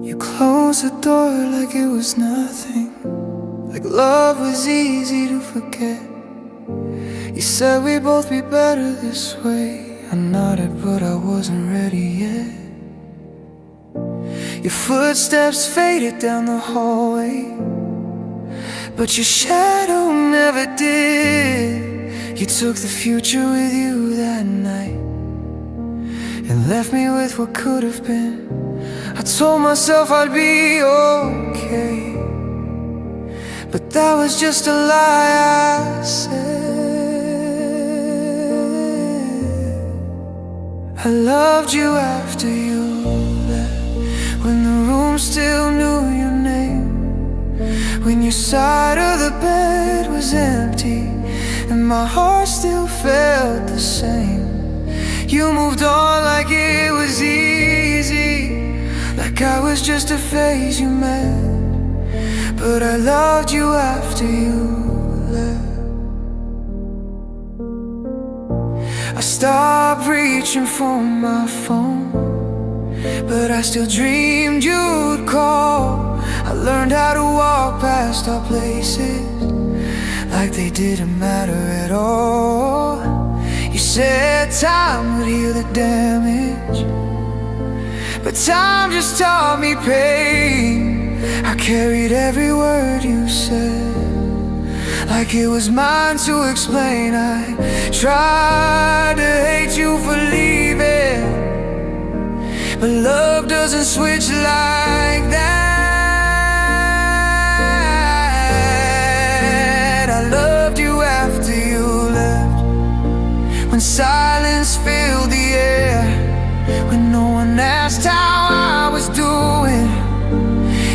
You closed the door like it was nothing, like love was easy to forget. You said we'd both be better this way. I nodded, but I wasn't ready yet. Your footsteps faded down the hallway, but your shadow never did. You took the future with you that night and left me with what could have been. I told myself I'd be okay, but that was just a lie I said. I loved you after you left, when the room still knew your name, when your side of the bed was empty and my heart still felt the same. You moved on like it was easy, like I was just a phase you met. But I loved you after you left. I stopped reaching for my phone, but I still dreamed you'd call. I learned how to walk past our places like they didn't matter at all. You said time would heal the damage, but time just taught me pain. I carried every word you said like it was mine to explain. I tried to hate you for leaving, but love doesn't switch like that. I loved you after you left, when silence filled the air, when no one asked how I was doing,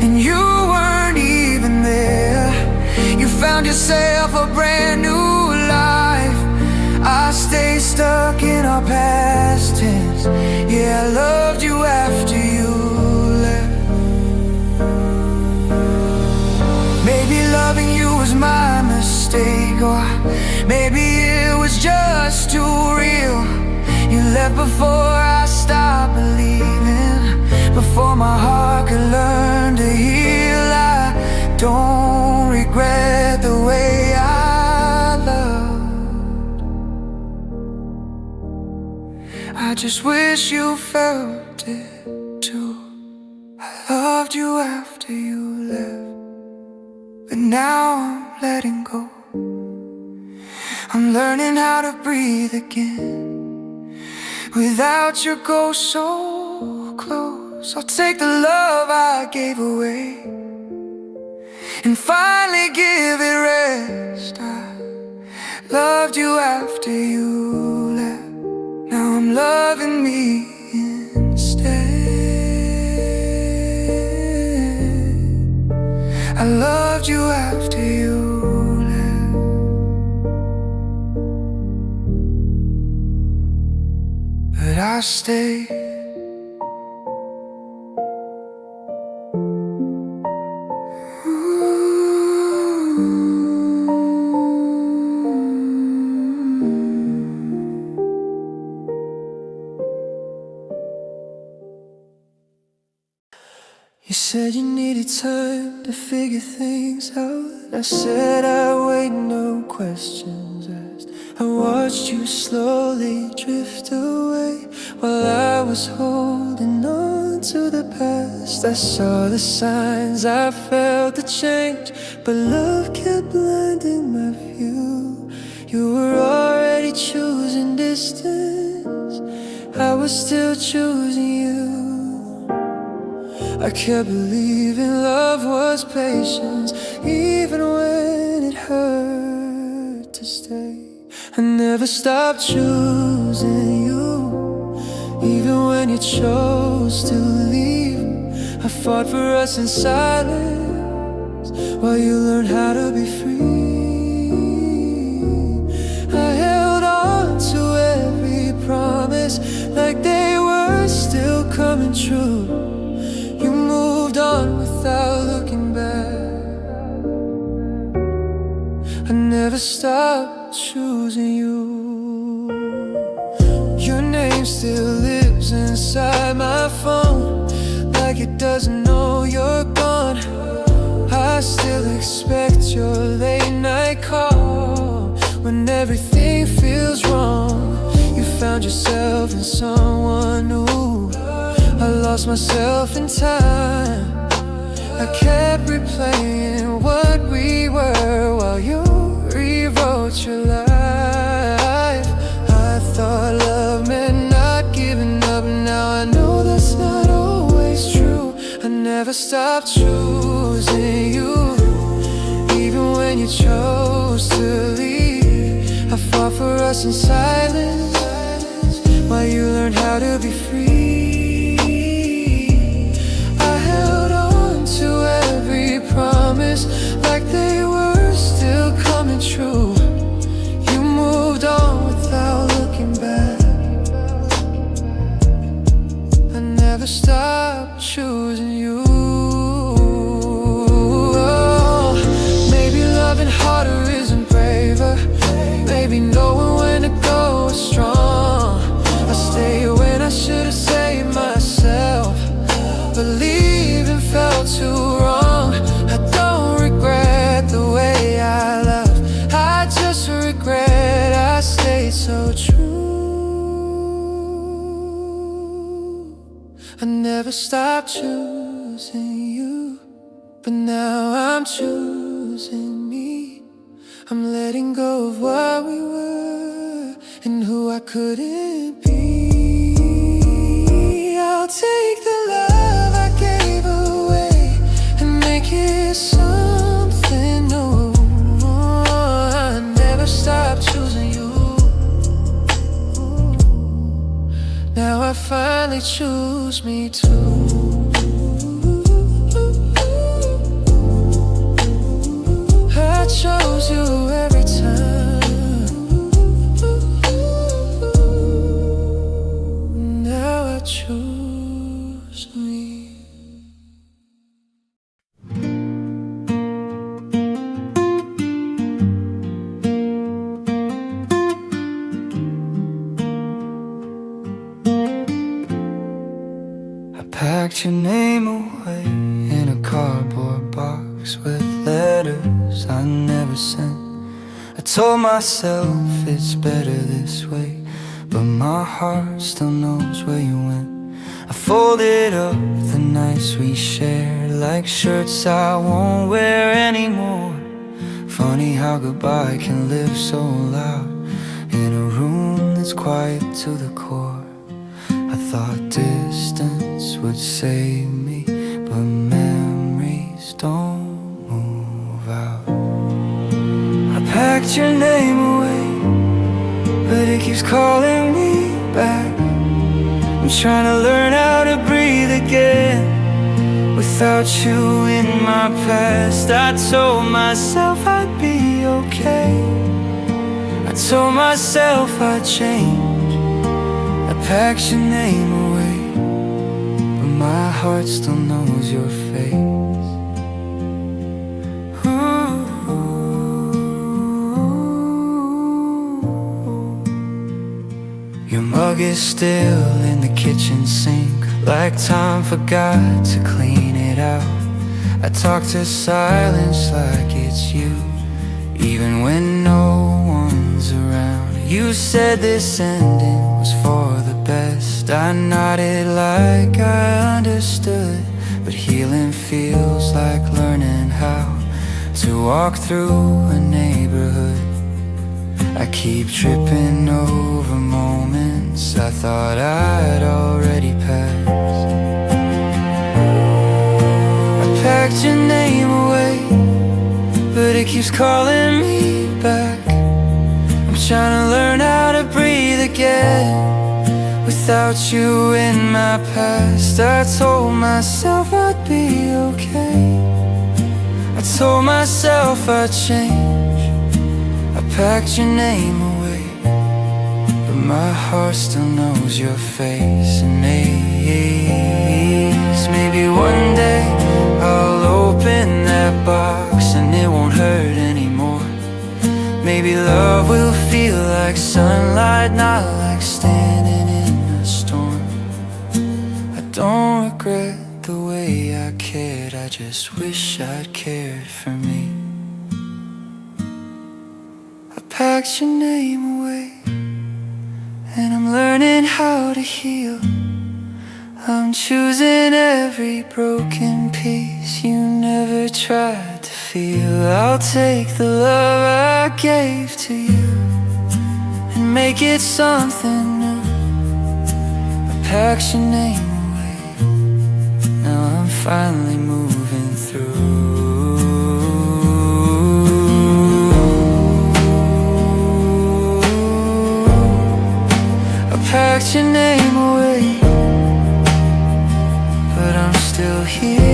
and you weren't even there. You found yourself a brand new life. I stayed stuck in our past tense. Yeah, I loved you after you left. Maybe loving you was my mistake, or maybe it was just too real. You left before I stopped believing, before my heart could learn to heal. I don't regret the way I loved. I just wish you felt it too. I loved you after you left, but now I'm letting go. I'm learning how to breathe again without your ghost so close. I'll take the love I gave away and finally give it rest. I loved you after you left, now I'm loving me instead. I loved you after you left, but I stayed. You said you needed time to figure things out. I said I'd wait, no questions asked. I watched you slowly drift away while I was holding on to the past. I saw the signs, I felt the change, but love kept blinding my view. You were already choosing distance, I was still choosing you. I kept believing love was patience, even when it hurt to stay. I never stopped choosing you, even when you chose to leave. I fought for us in silence while you learned how to be free. I held on to every promise like they were still coming true. You moved on without looking back. I never stopped choosing you. Your name still lives inside my phone, like like it doesn't know you're gone. I still expect your late night call. When everything feels wrong, you found yourself in someone new. I lost myself in time. I kept replaying what we were while you rewrote your life. I thought love meant not giving up. Now I know that's not always true. I never stopped choosing you, even when you chose to leave. I fought for us in silence while you learned how to be free. I held on to every promise like they were still coming true. You moved on without looking back. I never stopped choosing you. Oh, maybe loving harder isn't braver. Maybe knowing when to go is strong. I stayed when I should've saved myself, but leaving felt too wrong. I don't regret the way I left, I just regret I stayed so true. I never stopped choosing you, but now I'm choosing me. I'm letting go of what we were and who I couldn't be. I'll take the love I gave away and make it something new. I never stopped choosing you. Now I finally choose me too. I chose you every time. Now I choose me. I packed your name away in a cardboard box with letters I never sent. I told myself it's better this way, but my heart still knows where you went. I folded up the nights we shared like shirts I won't wear anymore. Funny how goodbye can live so loud in a room that's quiet to the core. I thought distance would save me, but memories don't move out. I packed your name away, but it keeps calling me back. I'm trying to learn how to breathe again without you in my past. I told myself I'd be okay. I told myself I'd change. I packed your name away, but my heart still knows your face. Your mug is still in the kitchen sink, like time forgot to clean it out. I talk to silence like it's you, even when no one's around. You said this ending was for the best. I nodded like I understood, but healing feels like learning how to walk through a neighborhood. I keep tripping over moments I thought I'd already passed. I packed your name away, but it keeps calling me back. I'm trying to learn how to breathe again without you in my past. I told myself I'd be okay. I told myself I'd change. I packed your name away, but my heart still knows your face. And maybe one day I'll open that box and it won't hurt anymore. Maybe love will feel like sunlight, not like standing in a storm. I don't regret the way I cared. I just wish I'd cared for me. I packed your name away, and I'm learning how to heal. I'm choosing every broken piece you never tried to feel. I'll take the love I gave to you and make it something new. I packed your name away, now I'm finally moving through. I packed your name away, but I'm still here.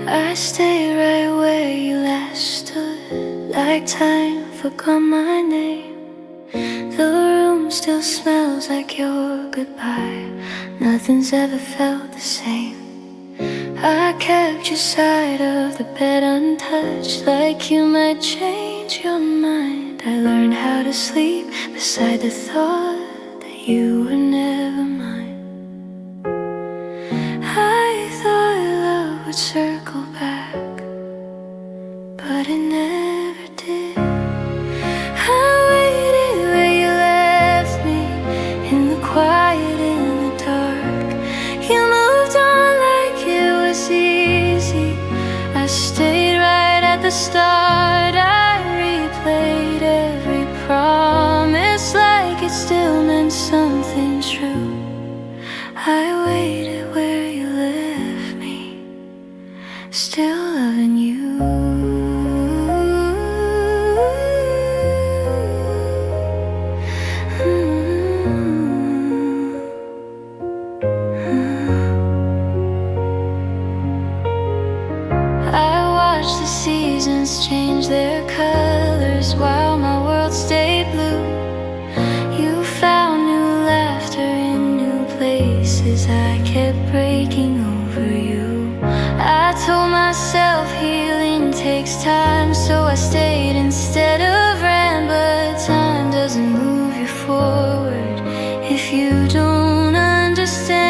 I stay right where you last stood, like time forgot my name. The room still smells like your goodbye. Nothing's ever felt the same. I kept your side of the bed untouched, like you might change your mind. I learned how to sleep beside the thought that you were never mine. I thought love would circle back, but it never did. I waited where you left me, in the quiet, in the dark. You moved on like it was easy. I stayed right at the start. I replayed every promise like it still meant something true. I waited where you left me, still loving you. I watched the seasons change their colors while my world stayed blue. You found new laughter in new places. I kept breaking over you. I told myself healing takes time, so I stayed instead of ran. But time doesn't move you forward if you don't understand.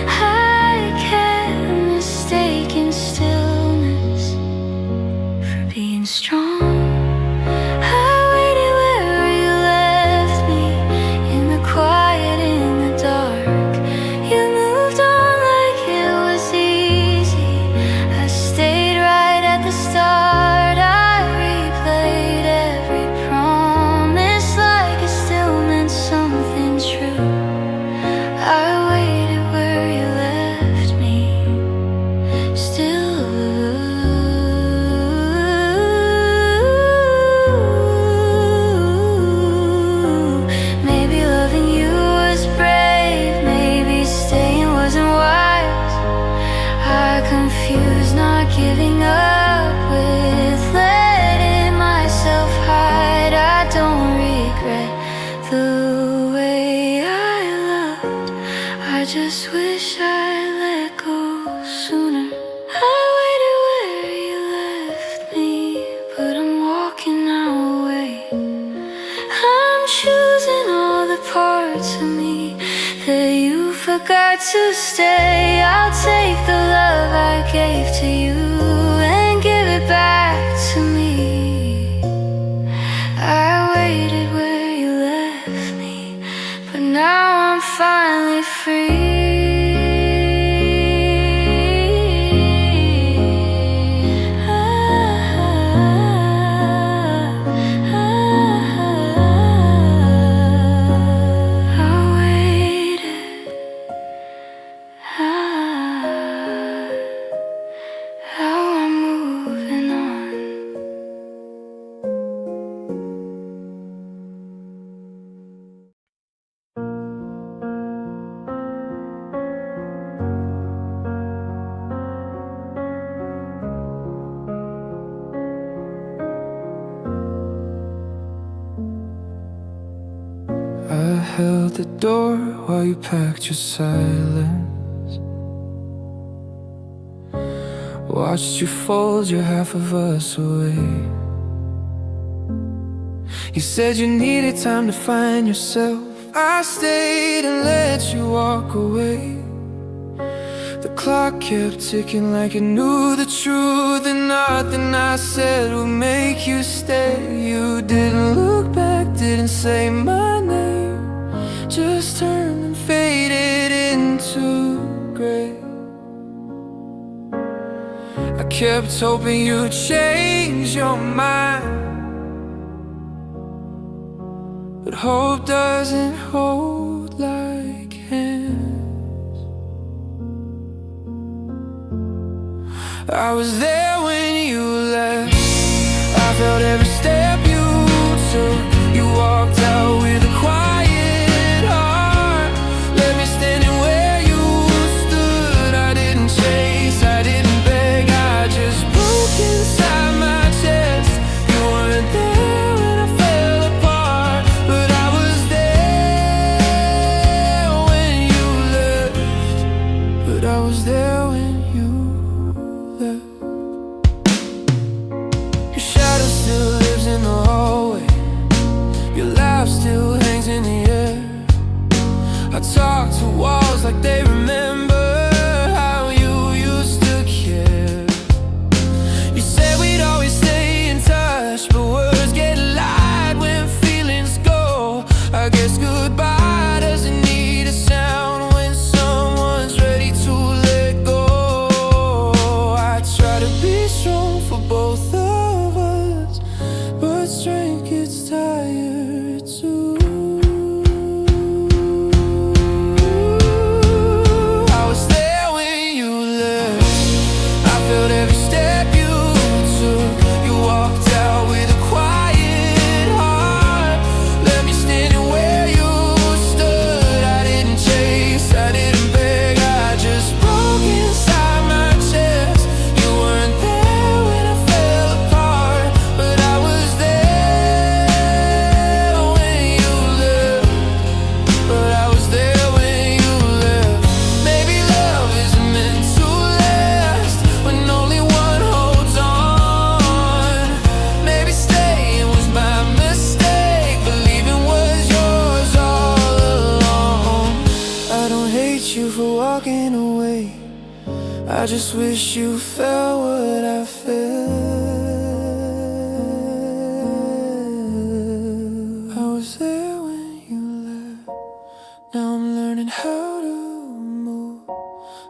I kept mistaking stillness for being strong. I waited where you left me, in the quiet, in the dark. You moved on like it was easy. I stayed right at the start. I replayed every promise like it still meant something true. I waited where you left me, still. Maybe loving you was brave, maybe staying wasn't wise. I confused not giving up with letting myself hide. I don't regret the way I loved, I just wish I let go sooner. I waited where you left me, but I'm walking now away. I'm choosing all the parts of me that you forgot to stay. I'll take the love I gave to you and give it back to me. I waited where you left me, but now I'm finally free. I waited. held the door while you packed your silence. Watched you fold your half of us away. You said you needed time to find yourself. I stayed and let you walk away. The clock kept ticking like it knew the truth, and nothing I said would make you stay. You didn't look back, didn't say my name, just turned and faded into gray. I kept hoping you'd change your mind, but hope doesn't hold like hands. I was there when you left. I felt every step you took. You walked out with a quiet heart, left me standing where you stood. I didn't chase, I didn't beg, I just broke inside my chest. You weren't there when I fell apart, but I was there when you left. But I was there when you left. Your shadow still lives in the hallway. Your laugh still hangs in the air. I talk to walls like they remember how you used to care. You said we'd always stay in touch, but words get light when feelings go. I guess goodbye doesn't need a sound when someone's ready to let go. I try to be strong for both of us, but strength gets tired too. I was there when you left. I felt every step you took. You walked out with a quiet heart, left me standing where you stood. I didn't chase, I didn't beg, I just broke inside my chest. You weren't there when I fell apart, but I was there when you left. But I was there when you left. Maybe love isn't meant to last when only one holds on. Maybe staying was my mistake, believing was yours all along. I don't hate you for walking away, I just wish you felt what I felt. I was there when you left. Now I'm learning how to move.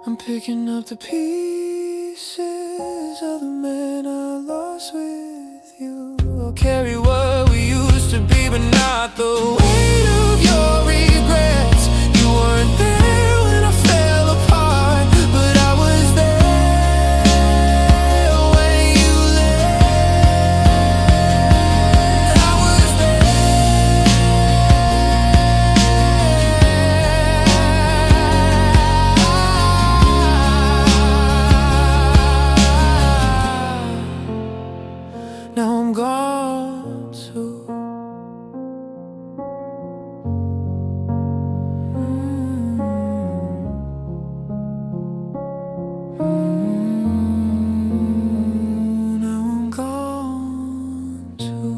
I'm picking up the pieces of the man I lost with you. I'll carry what we used to be, but not the weight of your regrets. You weren't there when I fell apart, but I was there when you left. I was there. Now I'm gone too. Now I'm gone too.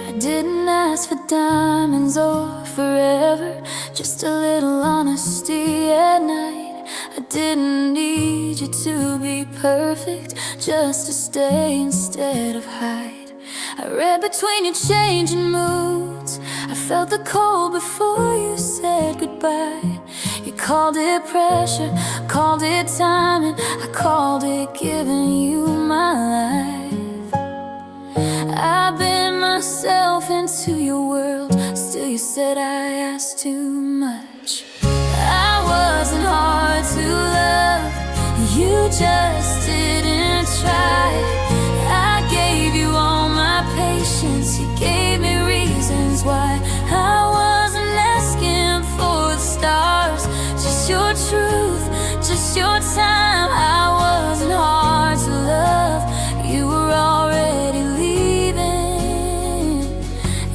I didn't ask for diamonds or forever, just a little honesty at night. I didn't need you to be perfect, just to stay instead of hide. I read between your changing moods, I felt the cold before you said goodbye. You called it pressure, called it timing, I called it giving you my life. I bent myself into your world, still you said I asked too much. I wasn't hard to love, you just didn't try. I gave you all my patience, you gave me reasons why I wasn't asking. just your time. I wasn't hard to love. You were already leaving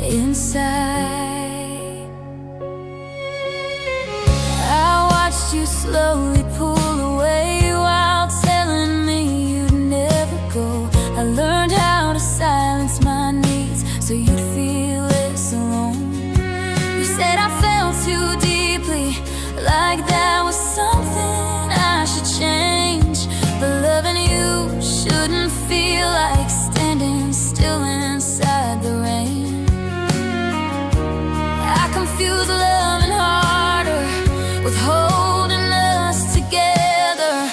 inside. I watched you slowly pull away while telling me you'd never go. I learned how to silence my needs so you'd feel less alone. You said I fell too deeply, like that was something I should change. But loving you shouldn't feel like standing still inside the rain. I confuse love and harder with holding us together.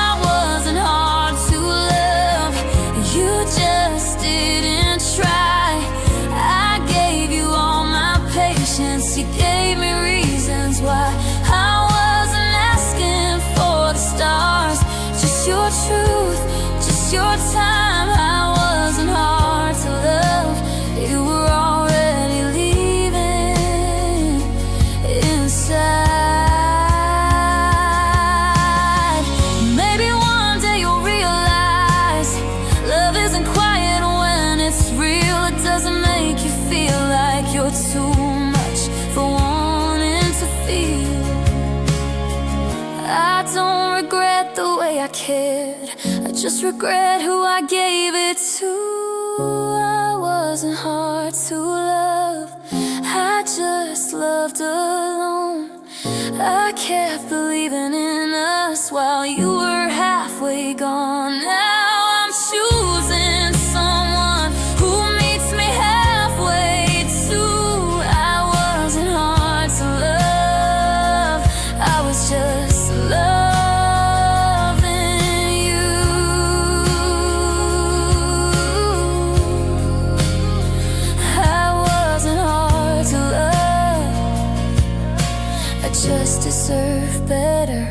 I wasn't hard to love, you just didn't try. I gave you all my patience, you gave me reasons why. I wasn't asking for the stars, just your truth, just your time. I wasn't hard to love, you were already leaving inside. Maybe one day you'll realize love isn't quiet when it's real. It doesn't make you feel like you're too much for wanting to feel. I don't regret the way I cared, I just regret who I gave it to. I wasn't hard to love, I just loved alone. I kept believing in us while you were halfway gone. Now I'm choosing someone who meets me halfway too. I wasnwasn't hard to love, I was just loving you. I wasn't hard to love, I just deserve better.